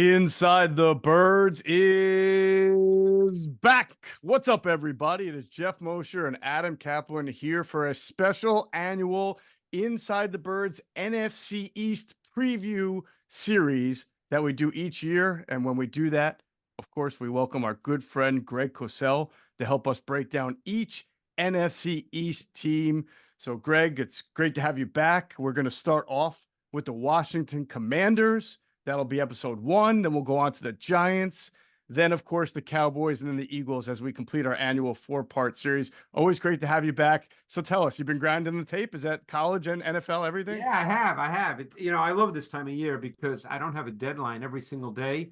Inside the Birds is back. What's up, everybody? It is Geoff Mosher and Adam Caplan here for a special annual Inside the Birds NFC East Preview Series that we do each year. And when we do that, of course, we welcome our good friend Greg Cosell to help us break down each NFC East team. So, Greg, it's great to have you back. We're going to start off with the Washington Commanders. That'll be episode 1. Then we'll go on to the Giants. Then, of course, the Cowboys and then the Eagles as we complete our annual 4-part series. Always great to have you back. So tell us, you've been grinding the tape. Is that college and NFL, everything? Yeah, I have. I love this time of year because I don't have a deadline every single day.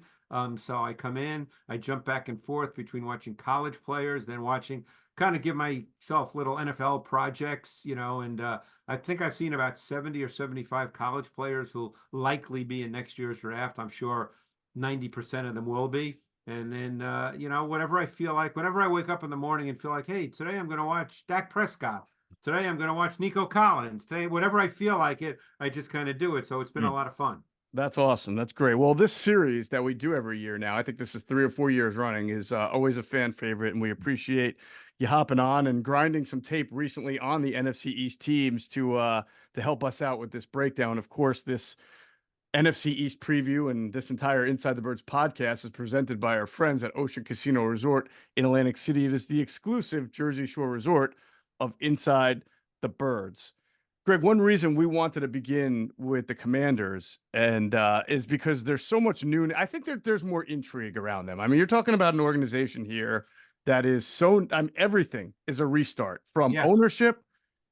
So I come in, I jump back and forth between watching college players, then watching, kind of give myself little NFL projects, and I think I've seen about 70 or 75 college players who'll likely be in next year's draft. I'm sure 90% of them will be. And then, whatever I feel like, whenever I wake up in the morning and feel like, hey, today I'm going to watch Dak Prescott. Today I'm going to watch Nico Collins. Today, whatever I feel like it, I just kind of do it. So it's been a lot of fun. That's awesome. That's great. Well, this series that we do every year now, I think this is 3 or 4 years running, is always a fan favorite, and we appreciate you hopping on and grinding some tape recently on the NFC East teams to help us out with this breakdown. Of course, this NFC East preview and this entire Inside the Birds podcast is presented by our friends at Ocean Casino Resort in Atlantic City. It is the exclusive Jersey Shore resort of Inside the Birds. Greg, one reason we wanted to begin with the Commanders and is because there's so much new. I think that there's more intrigue around them. I mean, you're talking about an organization here that is everything is a restart from ownership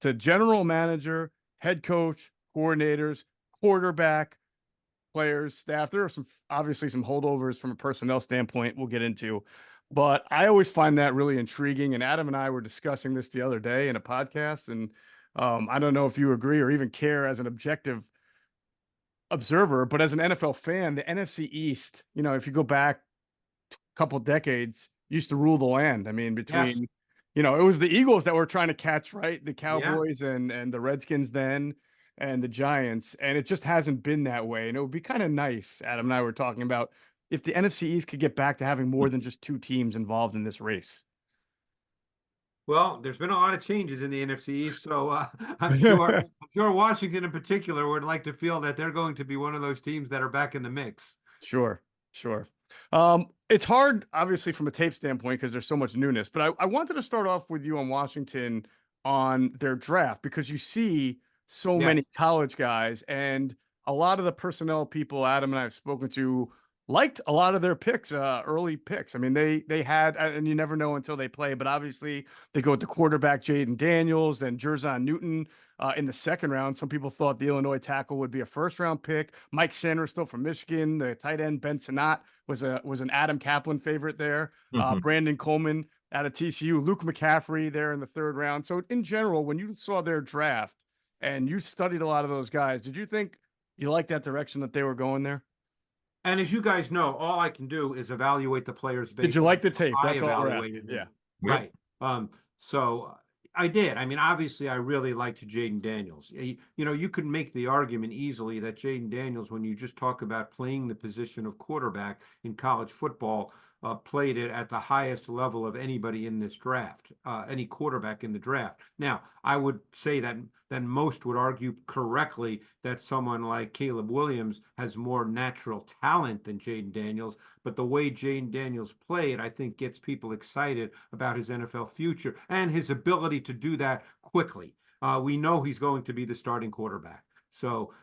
to general manager, head coach, coordinators, quarterback, players, staff. There are obviously some holdovers from a personnel standpoint we'll get into, but I always find that really intriguing. And Adam and I were discussing this the other day in a podcast, and I don't know if you agree or even care as an objective observer, but as an NFL fan, the NFC East, if you go back a couple decades, used to rule the land. I mean, between, it was the Eagles that were trying to catch, right? The Cowboys and the Redskins then and the Giants. And it just hasn't been that way. And it would be kind of nice, Adam and I were talking about, if the NFC East could get back to having more than just 2 teams involved in this race. Well, there's been a lot of changes in the NFC East, so I'm sure Washington in particular would like to feel that they're going to be one of those teams that are back in the mix. Sure. It's hard, obviously, from a tape standpoint because there's so much newness, but I wanted to start off with you on Washington on their draft because you see so many college guys, and a lot of the personnel people Adam and I have spoken to liked a lot of their picks, early picks. I mean, they had, and you never know until they play, but obviously they go with the quarterback Jaden Daniels and Jerzon Newton in the 2nd round. Some people thought the Illinois tackle would be a 1st-round pick. Mike Sanders still from Michigan. The tight end Ben Sinnott was an Adam Caplan favorite there. Brandon Coleman out of TCU. Luke McCaffrey there in the 3rd round. So in general, when you saw their draft and you studied a lot of those guys, did you think you liked that direction that they were going there? And as you guys know, all I can do is evaluate the players. Did you like the tape? That's all we're asking. Yeah. Right. So I did. I mean, obviously, I really liked Jaden Daniels. You could make the argument easily that Jaden Daniels, when you just talk about playing the position of quarterback in college football, played it at the highest level of anybody in this draft, any quarterback in the draft. Now, I would say that most would argue correctly that someone like Caleb Williams has more natural talent than Jaden Daniels, but the way Jaden Daniels played, I think, gets people excited about his NFL future and his ability to do that quickly. We know he's going to be the starting quarterback. So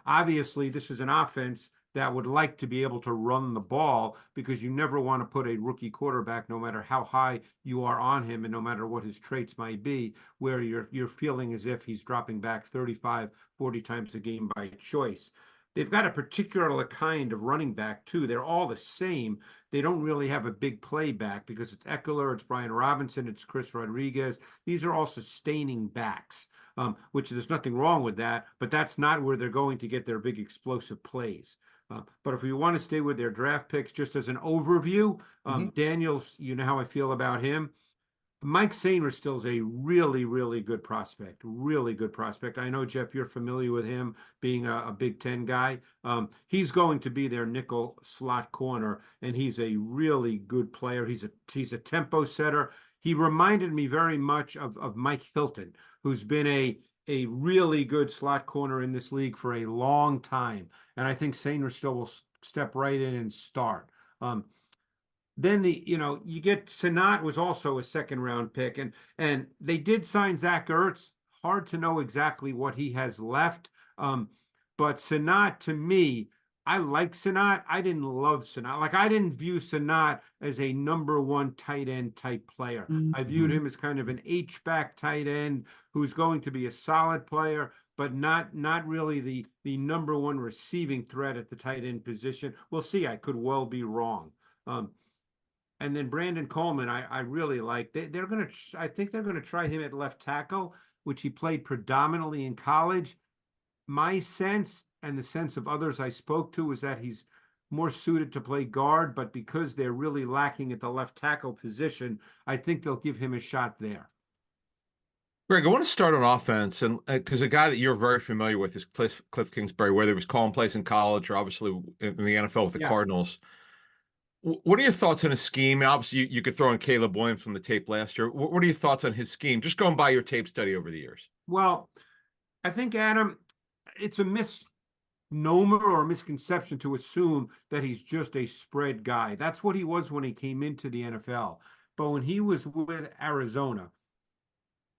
obviously, this is an offense that would like to be able to run the ball because you never want to put a rookie quarterback, no matter how high you are on him and no matter what his traits might be, where you're feeling as if he's dropping back 35, 40 times a game by choice. They've got a particular kind of running back, too. They're all the same. They don't really have a big play back because it's Eckler, it's Brian Robinson, it's Chris Rodriguez. These are all sustaining backs, which there's nothing wrong with that, but that's not where they're going to get their big explosive plays. But if we want to stay with their draft picks, just as an overview, Daniels, you know how I feel about him. Mike Sainristil is a really, really good prospect. Really good prospect. I know, Geoff, you're familiar with him being a Big Ten guy. He's going to be their nickel slot corner, and he's a really good player. He's a tempo setter. He reminded me very much of Mike Hilton, who's been a really good slot corner in this league for a long time. And I think Sainristil will step right in and start. Then you get Sanat was also a second round pick, and they did sign Zach Ertz. Hard to know exactly what he has left. But Sanat, to me, I like Sanat. I didn't love Sanat. Like, I didn't view Sanat as a number one tight end type player. I viewed him as kind of an H-back tight end who's going to be a solid player, but not really the number one receiving threat at the tight end position. We'll see. I could well be wrong. And then Brandon Coleman, I really like. I think they're gonna try him at left tackle, which he played predominantly in college. My sense, and the sense of others I spoke to, is that he's more suited to play guard, but because they're really lacking at the left tackle position, I think they'll give him a shot there. Greg, I want to start on offense, and because a guy that you're very familiar with is Kliff Kingsbury, whether he was calling plays in college or obviously in the NFL with the Yeah. Cardinals. What are your thoughts on his scheme? Obviously, you could throw in Caleb Williams from the tape last year. What are your thoughts on his scheme? Just going by your tape study over the years. Well, I think, Adam, it's a misnomer or a misconception to assume that he's just a spread guy. That's what he was when he came into the NFL. But when he was with Arizona,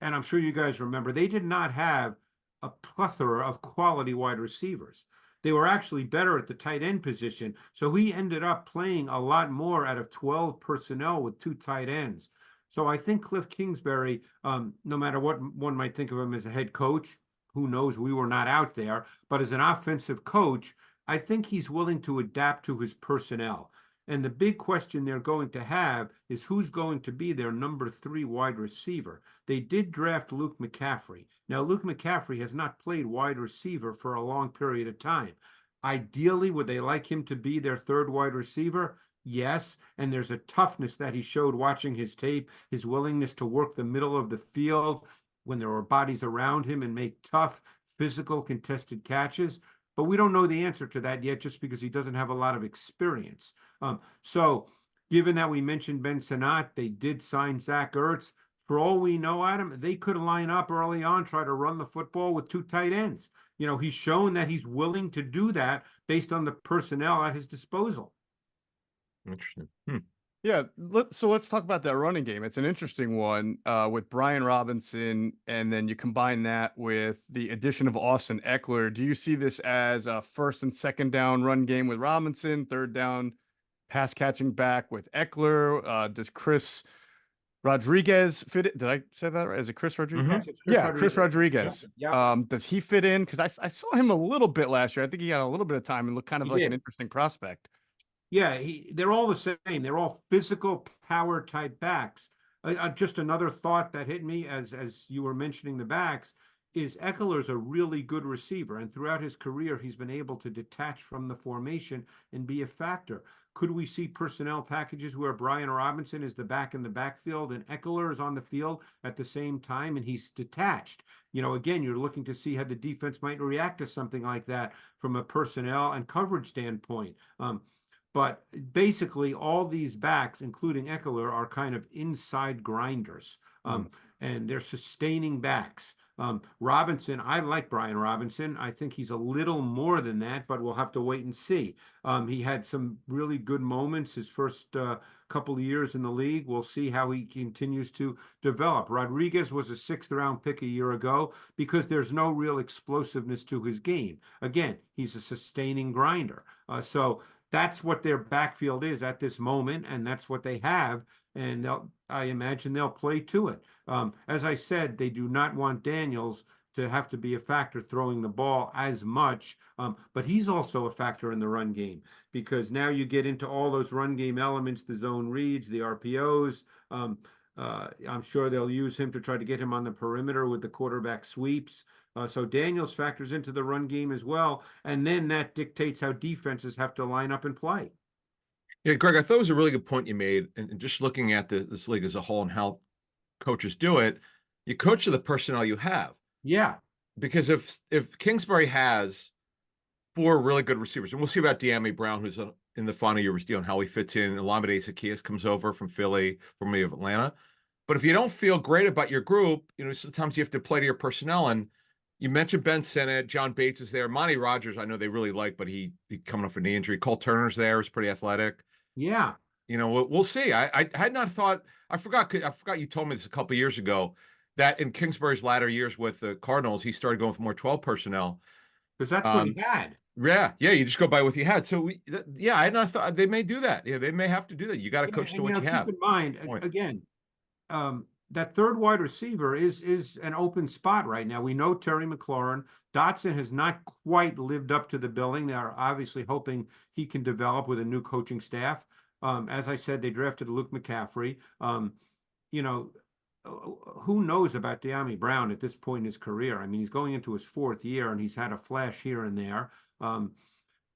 and I'm sure you guys remember, they did not have a plethora of quality wide receivers. They were actually better at the tight end position. So he ended up playing a lot more out of 12 personnel with 2 tight ends. So I think Kliff Kingsbury, no matter what one might think of him as a head coach, who knows, we were not out there, but as an offensive coach, I think he's willing to adapt to his personnel. And the big question they're going to have is who's going to be their number 3 wide receiver. They did draft Luke McCaffrey. Now, Luke McCaffrey has not played wide receiver for a long period of time. Ideally, would they like him to be their 3rd wide receiver? Yes. And there's a toughness that he showed watching his tape, his willingness to work the middle of the field when there were bodies around him and make tough, physical, contested catches. But we don't know the answer to that yet just because he doesn't have a lot of experience. So given that we mentioned Ben Sanat, they did sign Zach Ertz. For all we know, Adam, they could line up early on, try to run the football with 2 tight ends. He's shown that he's willing to do that based on the personnel at his disposal. Interesting. Yeah, so let's talk about that running game. It's an interesting one with Brian Robinson, and then you combine that with the addition of Austin Eckler. Do you see this as a 1st and 2nd down run game with Robinson, 3rd down pass catching back with Eckler? Does Chris Rodriguez fit it? Did I say that right? Is it Chris Rodriguez? Yes, it's Chris Chris Rodriguez. Yeah. Does he fit in? Because I saw him a little bit last year. I think he got a little bit of time and looked kind of like an interesting prospect. Yeah, they're all the same. They're all physical power type backs. Just another thought that hit me as you were mentioning the backs is Eckler's a really good receiver, and throughout his career, he's been able to detach from the formation and be a factor. Could we see personnel packages where Brian Robinson is the back in the backfield and Eckler is on the field at the same time and he's detached? Again, you're looking to see how the defense might react to something like that from a personnel and coverage standpoint. But basically, all these backs, including Eckler, are kind of inside grinders, and they're sustaining backs. Robinson, I like Brian Robinson. I think he's a little more than that, but we'll have to wait and see. He had some really good moments his first couple of years in the league. We'll see how he continues to develop. Rodriguez was a 6th round pick a year ago because there's no real explosiveness to his game. Again, he's a sustaining grinder. So that's what their backfield is at this moment, and that's what they have. And I imagine they'll play to it. As I said, they do not want Daniels to have to be a factor throwing the ball as much, but he's also a factor in the run game because now you get into all those run game elements, the zone reads, the RPOs. I'm sure they'll use him to try to get him on the perimeter with the quarterback sweeps. So Daniels factors into the run game as well, and then that dictates how defenses have to line up and play. Yeah, Greg, I thought it was a really good point you made, and just looking at this league as a whole and how coaches do it. You coach to the personnel you have. Yeah. Because if Kingsbury has 4 really good receivers, and we'll see about De'Ami Brown, who's in the final year of his deal, and how he fits in. Olamide Zaccheaus comes over from Philly, formerly of Atlanta. But if you don't feel great about your group, sometimes you have to play to your personnel. And you mentioned Ben Sinnott, John Bates is there, Monty Rogers. I know they really like, but he coming off a knee injury. Cole Turner's there; is pretty athletic. Yeah. We'll see. I had not thought. I forgot you told me this a couple of years ago that in Kingsbury's latter years with the Cardinals, he started going for more 12 personnel. Because that's what he had. Yeah, you just go by what you had. So I had not thought they may do that. Yeah, they may have to do that. You got to coach to what you have. Keep in mind, again, that third wide receiver is an open spot right now. We know Terry McLaurin. Dotson has not quite lived up to the billing. They are obviously hoping he can develop with a new coaching staff. As I said, they drafted Luke McCaffrey. Who knows about De'Ami Brown at this point in his career? I mean, he's going into his 4th year and he's had a flash here and there.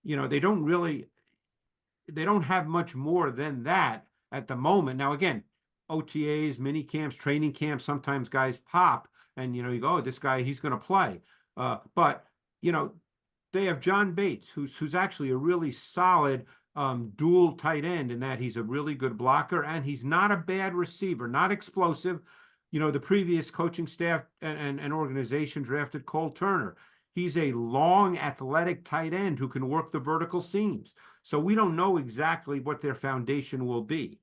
They don't have much more than that at the moment. Now, again, OTAs, mini camps, training camps, sometimes guys pop and, you go, oh, this guy, he's going to play. But they have John Bates, who's actually a really solid dual tight end in that he's a really good blocker and he's not a bad receiver, not explosive. The previous coaching staff and organization drafted Cole Turner. He's a long, athletic tight end who can work the vertical seams. So we don't know exactly what their foundation will be.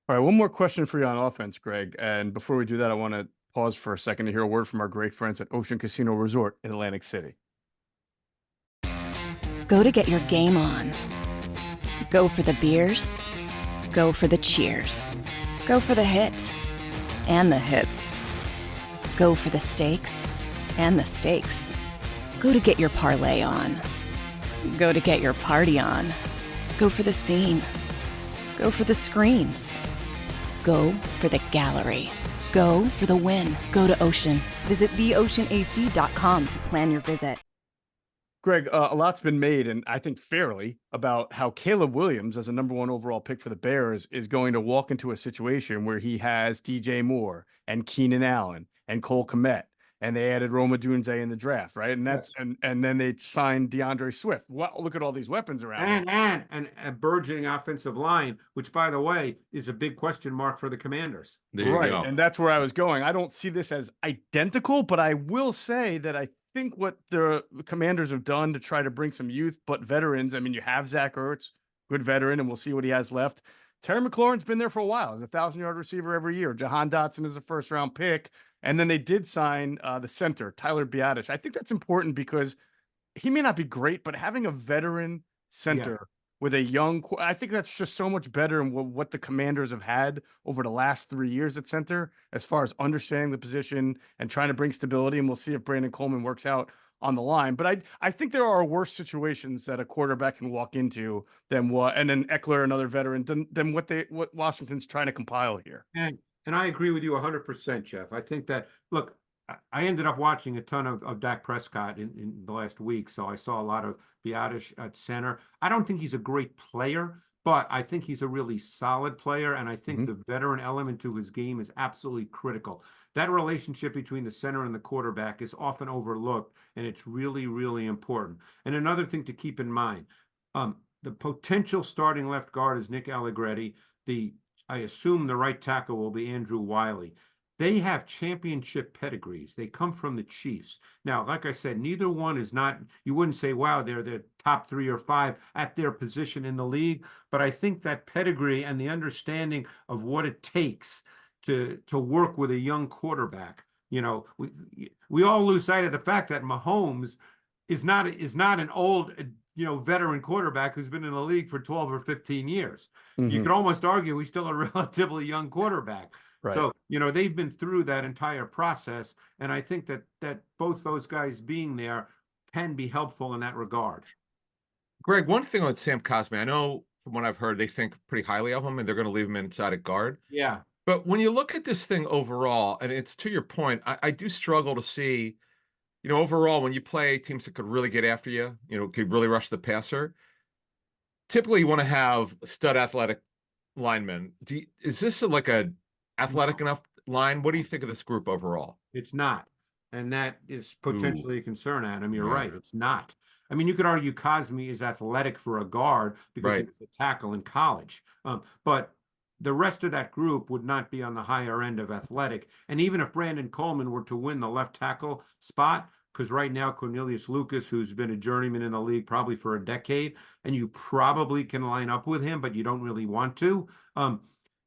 All right, one more question for you on offense, Greg. And before we do that, I want to pause for a second to hear a word from our great friends at Ocean Casino Resort in Atlantic City. Go to get your game on. Go for the beers. Go for the cheers. Go for the hit and the hits. Go for the stakes and the stakes. Go to get your parlay on. Go to get your party on. Go for the scene. Go for the screens. Go for the gallery. Go for the win. Go to Ocean. Visit theoceanac.com to plan your visit. Greg, a lot's been made, and I think fairly, about how Caleb Williams, as a #1 overall pick for the Bears, is going to walk into a situation where he has DJ Moore and Keenan Allen and Cole Kmet, and they added Rome Odunze in the draft, right? And that's and then they signed DeAndre Swift. Well, look at all these weapons around. And a burgeoning offensive line, which, by the way, is a big question mark for the Commanders. There you go. And that's where I was going. I don't see this as identical, but I will say that I think what the Commanders have done to try to bring some youth, but veterans. I mean, you have Zach Ertz, good veteran, and we'll see what he has left. Terry McLaurin's been there for a while. He's a 1,000-yard receiver every year. Jahan Dotson is a first-round pick. And then they did sign the center, Tyler Biadasz. I think that's important because he may not be great, but having a veteran center with a young, I think that's just so much better than what the Commanders have had over the last 3 years at center, as far as understanding the position and trying to bring stability. And we'll see if Brandon Coleman works out on the line. But I think there are worse situations that a quarterback can walk into than and then Eckler, another veteran, than what Washington's trying to compile here. And I agree with you 100%, Geoff. I think that, look, I ended up watching a ton of Dak Prescott in the last week, so I saw a lot of Biadasz at center. I don't think he's a great player, but I think he's a really solid player, and I think the veteran element to his game is absolutely critical. That relationship between the center and the quarterback is often overlooked, and it's really, really important. And another thing to keep in mind, the potential starting left guard is Nick Allegretti. I assume the right tackle will be Andrew Wiley. They have championship pedigrees. They come from the Chiefs. Now, like I said, neither one is not, you wouldn't say, wow, they're the top 3 or 5 at their position in the league. But I think that pedigree and the understanding of what it takes to work with a young quarterback, we all lose sight of the fact that Mahomes is not an old, veteran quarterback who's been in the league for 12 or 15 years. You could almost argue he's still a relatively young quarterback. Right. So, they've been through that entire process. And I think that both those guys being there can be helpful in that regard. Greg, one thing on Sam Cosmi, I know from what I've heard, they think pretty highly of him and they're going to leave him inside at guard. Yeah. But when you look at this thing overall, and it's to your point, I do struggle to see, overall, when you play teams that could really get after you, could really rush the passer, typically you want to have stud athletic linemen. Is this like a athletic enough line. What do you think of this group overall? It's not. And that is Ooh, potentially a concern, Adam. You're yeah, right. It's not. I mean, you could argue Cosme is athletic for a guard because he right. was a tackle in college. But the rest of that group would not be on the higher end of athletic. And even if Brandon Coleman were to win the left tackle spot, because right now Cornelius Lucas, who's been a journeyman in the league probably for a decade, and you probably can line up with him, but you don't really want to.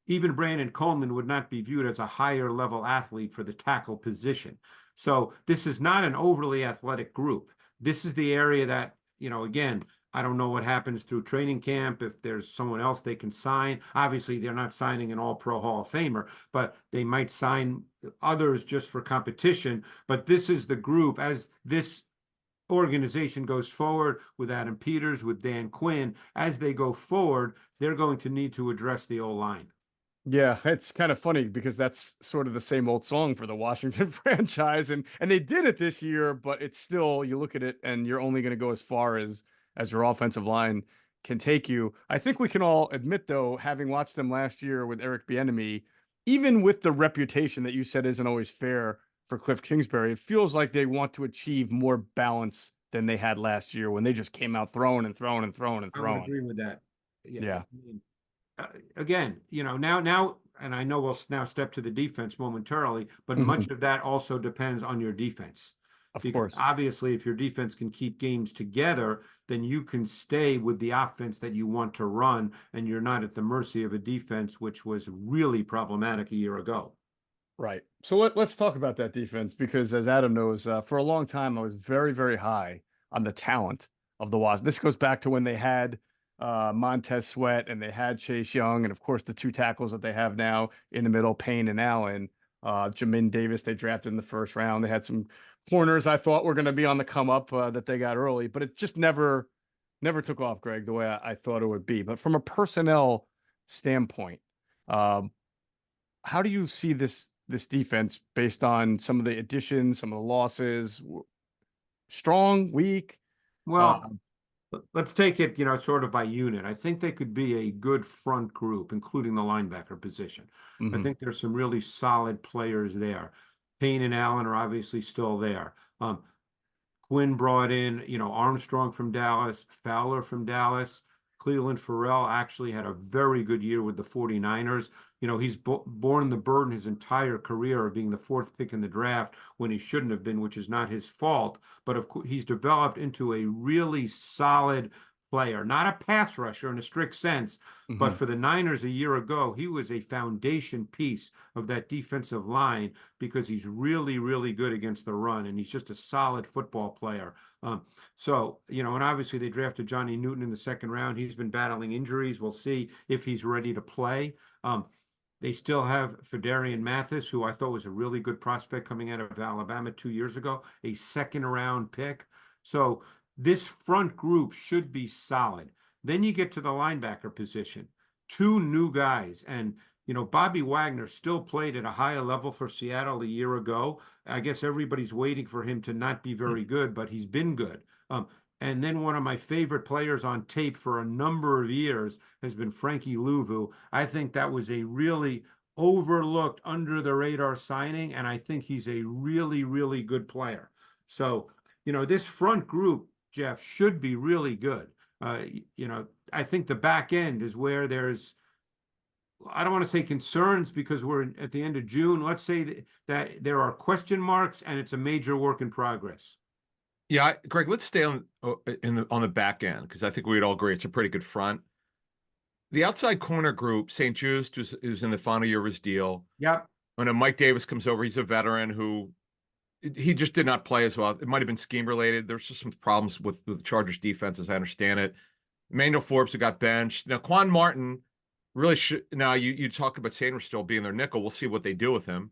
Even Brandon Coleman would not be viewed as a higher level athlete for the tackle position. So this is not an overly athletic group. This is the area that, again, I don't know what happens through training camp, if there's someone else they can sign. Obviously, they're not signing an all-pro Hall of Famer, but they might sign others just for competition. But this is the group, as this organization goes forward with Adam Peters, with Dan Quinn, as they go forward, they're going to need to address the O-line. Yeah, it's kind of funny because that's sort of the same old song for the Washington franchise, and they did it this year, but it's still, you look at it and you're only going to go as far as your offensive line can take you. I think we can all admit, though, having watched them last year with Eric Bieniemy, even with the reputation that you said isn't always fair for Kliff Kingsbury, it feels like they want to achieve more balance than they had last year when they just came out throwing and throwing and throwing and I would throwing. agree with that. Yeah. Yeah. I mean, again, now, and I know we'll now step to the defense momentarily, but much of that also depends on your defense. Of Because course. obviously, if your defense can keep games together, then you can stay with the offense that you want to run, and you're not at the mercy of a defense, which was really problematic a year ago. Right. So let's talk about that defense because, as Adam knows, for a long time I was very, very high on the talent of the Wasps. This goes back to when they had Montez Sweat and they had Chase Young, and of course the two tackles that they have now in the middle, Payne and Allen. Jamin Davis they drafted in the first round. They had some corners I thought were going to be on the come up that they got early, but it just never took off, Greg, the way I thought it would be. But from a personnel standpoint, how do you see this defense based on some of the additions, some of the losses? Strong, weak? Well, let's take it, sort of by unit. I think they could be a good front group, including the linebacker position. I think there's some really solid players there. Payne and Allen are obviously still there. Quinn brought in, Armstrong from Dallas, Fowler from Dallas. Cleveland Farrell actually had a very good year with the 49ers. He's borne the burden his entire career of being the fourth pick in the draft when he shouldn't have been, which is not his fault. But of course, he's developed into a really solid player, not a pass rusher in a strict sense, but for the Niners a year ago, he was a foundation piece of that defensive line because he's really, really good against the run, and he's just a solid football player. And obviously they drafted Johnny Newton in the second round. He's been battling injuries. We'll see if he's ready to play. They still have Fedarian Mathis, who I thought was a really good prospect coming out of Alabama 2 years ago, a second-round pick. So this front group should be solid. Then you get to the linebacker position. Two new guys. And, Bobby Wagner still played at a higher level for Seattle a year ago. I guess everybody's waiting for him to not be very good, but he's been good. And then one of my favorite players on tape for a number of years has been Frankie Louvu. I think that was a really overlooked, under-the-radar signing, and I think he's a really, really good player. So, this front group, Geoff, should be really good. I think the back end is where there's, I don't want to say concerns because we're at the end of June. Let's say that there are question marks and it's a major work in progress. Yeah, Greg, let's stay on the back end because I think we'd all agree it's a pretty good front. The outside corner group, St. Juste, who's in the final year of his deal. Yep. When Mike Davis comes over, he's a veteran who he just did not play as well. It might have been scheme related. There's just some problems with the Chargers defense, as I understand it. Emmanuel Forbes, who got benched. Now, Quan Martin really should. Now, you talk about Sanders still being their nickel. We'll see what they do with him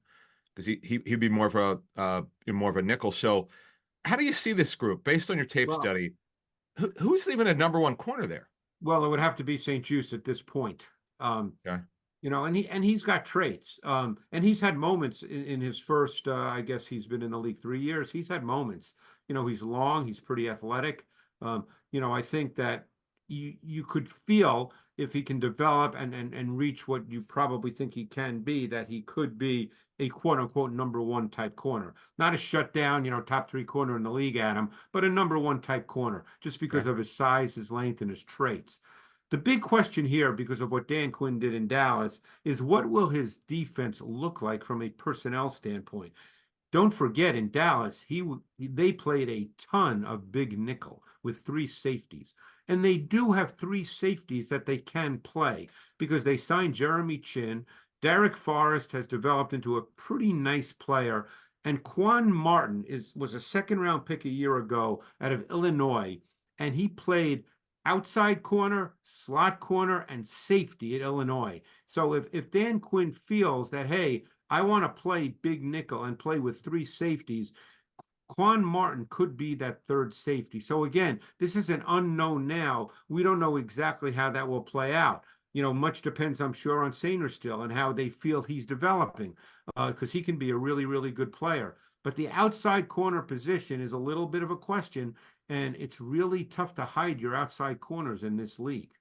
because he'd be more of a nickel. So, how do you see this group based on your tape study? Who's even a number one corner there? Well, it would have to be St. Juste at this point. Okay. And he's got traits. And he's had moments in his first, I guess he's been in the league 3 years. He's had moments. He's long, he's pretty athletic. I think that you could feel if he can develop and reach what you probably think he can be, that he could be, a quote unquote number one type corner, not a shutdown, top three corner in the league, Adam, but a number one type corner just because of his size, his length, and his traits. The big question here, because of what Dan Quinn did in Dallas, is what will his defense look like from a personnel standpoint? Don't forget, in Dallas, they played a ton of big nickel with three safeties. And they do have three safeties that they can play because they signed Jeremy Chin. Derek Forrest has developed into a pretty nice player. And Quan Martin was a second-round pick a year ago out of Illinois. And he played outside corner, slot corner, and safety at Illinois. So if Dan Quinn feels that, hey, I want to play big nickel and play with three safeties, Quan Martin could be that third safety. So again, this is an unknown now. We don't know exactly how that will play out. Much depends, I'm sure, on Sainer still and how they feel he's developing, because he can be a really, really good player. But the outside corner position is a little bit of a question, and it's really tough to hide your outside corners in this league.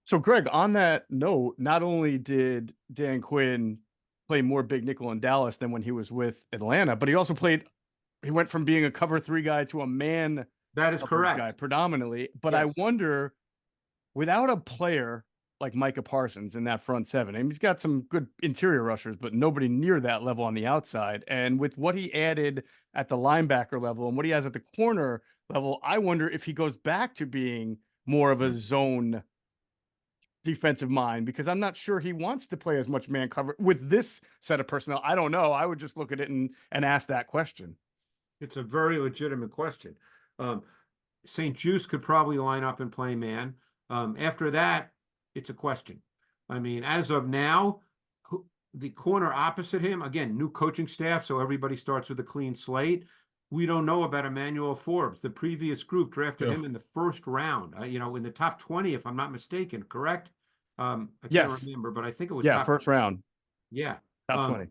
So, Greg, on that note, not only did Dan Quinn play more big nickel in Dallas than when he was with Atlanta, but he went from being a cover three guy to a man that is correct guy predominantly. But yes. I wonder, without a player like Micah Parsons in that front seven, and he's got some good interior rushers, but nobody near that level on the outside. And with what he added at the linebacker level and what he has at the corner level, I wonder if he goes back to being more of a zone defensive mind, because I'm not sure he wants to play as much man cover with this set of personnel. I don't know. I would just look at it and ask that question. It's a very legitimate question. St. Juice could probably line up and play man. After that, it's a question. I mean, as of now, the corner opposite him, again, new coaching staff, so everybody starts with a clean slate. We don't know about Emmanuel Forbes. The previous group drafted him in the first round, in the top 20, if I'm not mistaken, correct? I can't remember, but I think it was first round. Yeah. Top 20.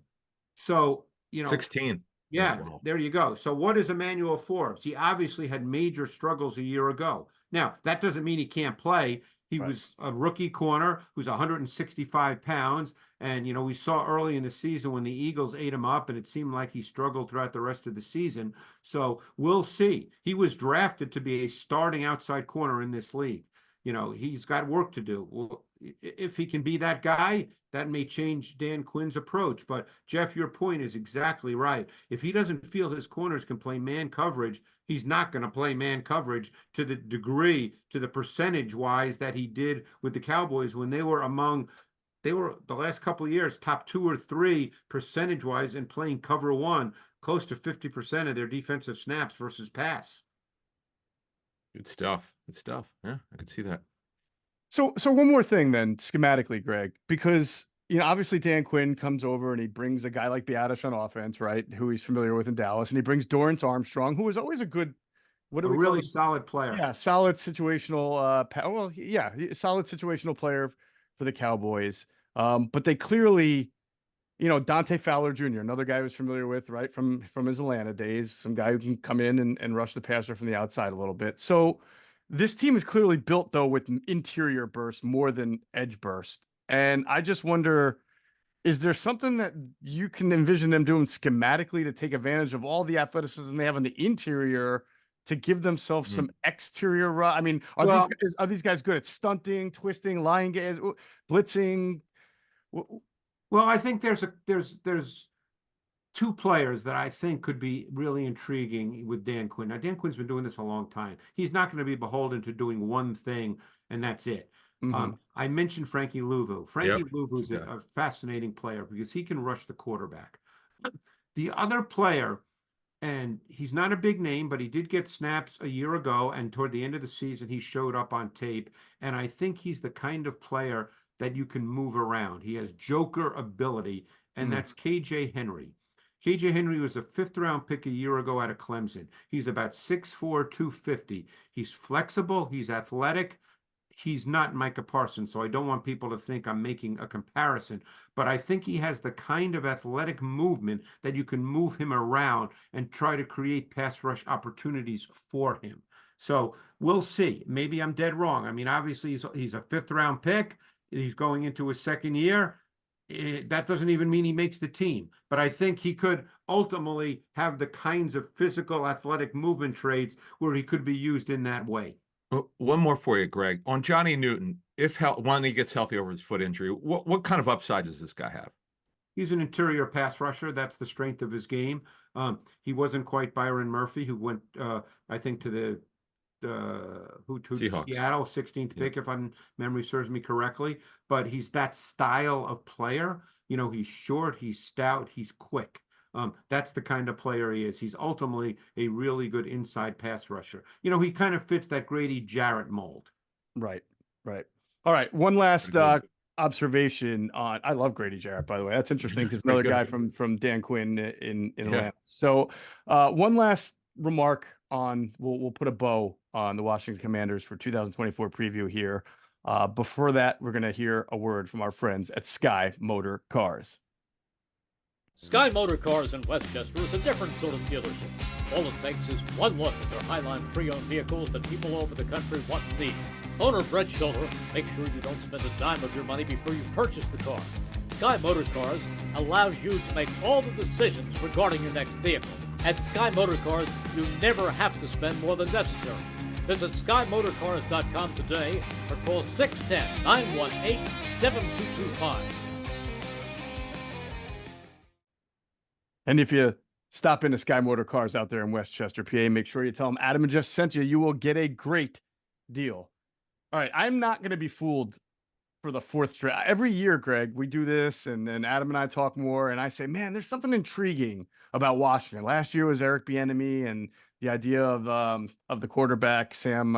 So, 16. Yeah, there you go. So what is Emmanuel Forbes? He obviously had major struggles a year ago. Now, that doesn't mean he can't play. He was a rookie corner who's 165 pounds. And, we saw early in the season when the Eagles ate him up, and it seemed like he struggled throughout the rest of the season. So we'll see. He was drafted to be a starting outside corner in this league. He's got work to do. Well, if he can be that guy, that may change Dan Quinn's approach. But Geoff, your point is exactly right. If he doesn't feel his corners can play man coverage, he's not going to play man coverage to the degree, to the percentage wise that he did with the Cowboys when they were the last couple of years, top 2 or 3 percentage wise in playing cover one, close to 50% of their defensive snaps versus pass. Good stuff. Good stuff. Yeah, I can see that. So one more thing then, schematically, Greg, because, obviously Dan Quinn comes over and he brings a guy like Biadasz on offense, right, who he's familiar with in Dallas, and he brings Dorrance Armstrong, who is always a good, really solid player. Yeah, solid situational, solid situational player for the Cowboys. But they clearly, Dante Fowler Jr., another guy who's familiar with, right, from his Atlanta days, some guy who can come in and rush the passer from the outside a little bit. So this team is clearly built, though, with interior burst more than edge burst. And I just wonder, is there something that you can envision them doing schematically to take advantage of all the athleticism they have in the interior to give themselves some exterior? I mean, are these guys good at stunting, twisting, lying gaze, blitzing? Well, I think there's 2 players that I think could be really intriguing with Dan Quinn. Now, Dan Quinn's been doing this a long time. He's not going to be beholden to doing one thing, and that's it. I mentioned Frankie Louvu. Frankie Louvu is a fascinating player because he can rush the quarterback. The other player, and he's not a big name, but he did get snaps a year ago, and toward the end of the season, he showed up on tape, and I think he's the kind of player that you can move around. He has joker ability, and that's KJ Henry. KJ Henry was a 5th-round pick a year ago out of Clemson. He's about 6'4", 250. He's flexible. He's athletic. He's not Micah Parsons, so I don't want people to think I'm making a comparison. But I think he has the kind of athletic movement that you can move him around and try to create pass rush opportunities for him. So we'll see. Maybe I'm dead wrong. I mean, obviously, he's a 5th-round pick. He's going into his 2nd year. that doesn't even mean he makes the team, but I think he could ultimately have the kinds of physical athletic movement traits where he could be used in that way. One more for you, Greg. On Johnny Newton, if when he gets healthy over his foot injury, what kind of upside does this guy have? He's an interior pass rusher. That's the strength of his game. He wasn't quite Byron Murphy, who went, I think, to the Seattle 16th pick, if memory serves me correctly. But he's that style of player. He's short, he's stout, he's quick. That's the kind of player he is. He's ultimately a really good inside pass rusher. He kind of fits that Grady Jarrett mold. Right. All right. One last observation on. I love Grady Jarrett, by the way. That's interesting because another guy from Dan Quinn in Atlanta. So, one last remark on. We'll put a bow on the Washington Commanders for 2024 preview here. Before that, we're going to hear a word from our friends at Sky Motor Cars. Sky Motor Cars in Westchester is a different sort of dealership. All it takes is one look at their Highline pre-owned vehicles that people all over the country want and need. Owner Brett Schulter makes sure you don't spend a dime of your money before you purchase the car. Sky Motor Cars allows you to make all the decisions regarding your next vehicle. At Sky Motor Cars, you never have to spend more than necessary. Visit SkyMotorCars.com today or call 610-918-7225. And if you stop into Sky Motor Cars out there in Westchester, PA, make sure you tell them Adam and Geoff sent you. You will get a great deal. All right, I'm not going to be fooled for the fourth straight. Every year, Greg, we do this, and then Adam and I talk more, and I say, man, there's something intriguing about Washington. Last year was Eric Bieniemy and the idea of the quarterback, Sam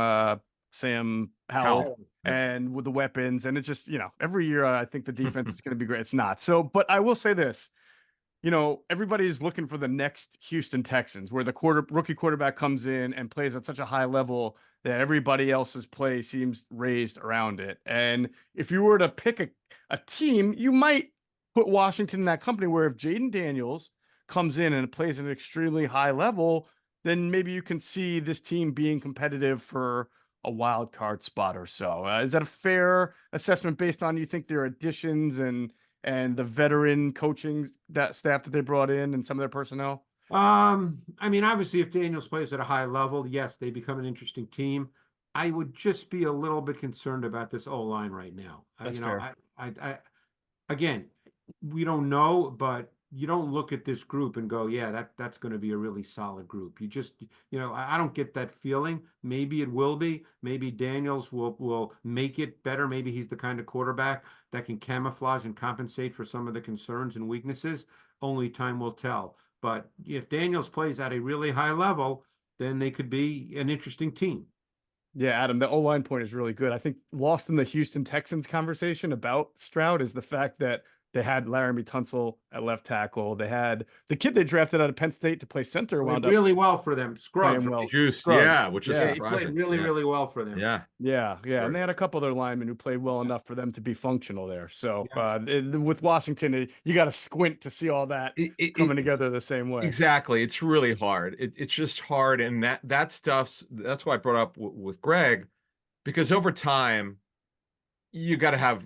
Howell, and with the weapons. And it's just, every year I think the defense is going to be great. It's not. So, but I will say this. Everybody's looking for the next Houston Texans, where the rookie quarterback comes in and plays at such a high level that everybody else's play seems raised around it. And if you were to pick a team, you might put Washington in that company where if Jaden Daniels comes in and plays at an extremely high level, then maybe you can see this team being competitive for a wild card spot or so. Is that a fair assessment based on you think their additions and the veteran coaching staff that they brought in and some of their personnel? Obviously, if Daniels plays at a high level, yes, they become an interesting team. I would just be a little bit concerned about this O-line right now. That's fair. Again, we don't know, but you don't look at this group and go, yeah, that's going to be a really solid group. You just, I don't get that feeling. Maybe it will be. Maybe Daniels will make it better. Maybe he's the kind of quarterback that can camouflage and compensate for some of the concerns and weaknesses. Only time will tell. But if Daniels plays at a really high level, then they could be an interesting team. Yeah, Adam, the O-line point is really good. I think lost in the Houston Texans conversation about Stroud is the fact that they had Laramie Tunsil at left tackle. They had the kid they drafted out of Penn State to play center. Wound up really well for them. Scruggs. Well. Juice, yeah, which is surprising. He played really well for them. Yeah. And they had a couple other linemen who played well enough for them to be functional there. So with Washington, you got to squint to see all that coming together the same way. Exactly. It's really hard. It's just hard. And that stuff, that's why I brought up with Greg, because over time, you got to have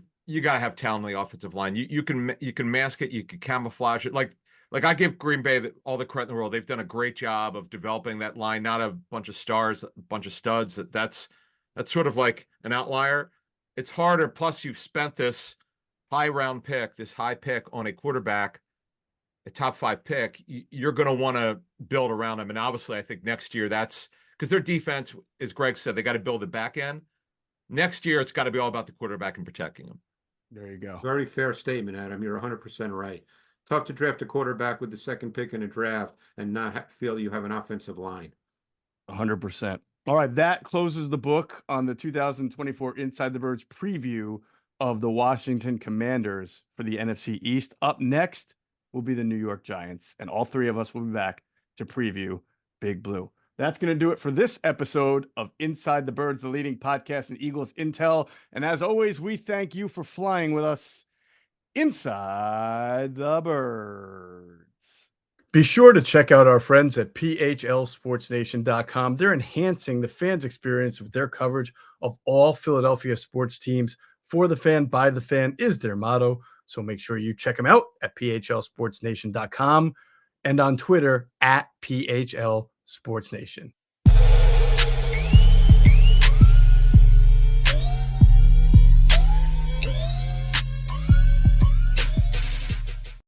talent on the offensive line. You can mask it, you can camouflage it. Like I give Green Bay all the credit in the world. They've done a great job of developing that line, not a bunch of stars, a bunch of studs. That's sort of like an outlier. It's harder. Plus, you've spent this high pick on a quarterback, a top 5 pick. You're going to want to build around him. And obviously, I think next year that's because their defense, as Greg said, they got to build the back end. Next year, it's got to be all about the quarterback and protecting him. There you go. Very fair statement, Adam. You're 100% right. Tough to draft a quarterback with the second pick in a draft and not feel you have an offensive line. 100%. All right, that closes the book on the 2024 Inside the Birds preview of the Washington Commanders for the NFC East. Up next will be the New York Giants, and all three of us will be back to preview Big Blue. That's going to do it for this episode of Inside the Birds, the leading podcast in Eagles Intel. And as always, we thank you for flying with us inside the Birds. Be sure to check out our friends at PHLSportsNation.com. They're enhancing the fans' experience with their coverage of all Philadelphia sports teams. For the fan, by the fan is their motto. So make sure you check him out at phlsportsnation.com and on Twitter at PHL Sports Nation.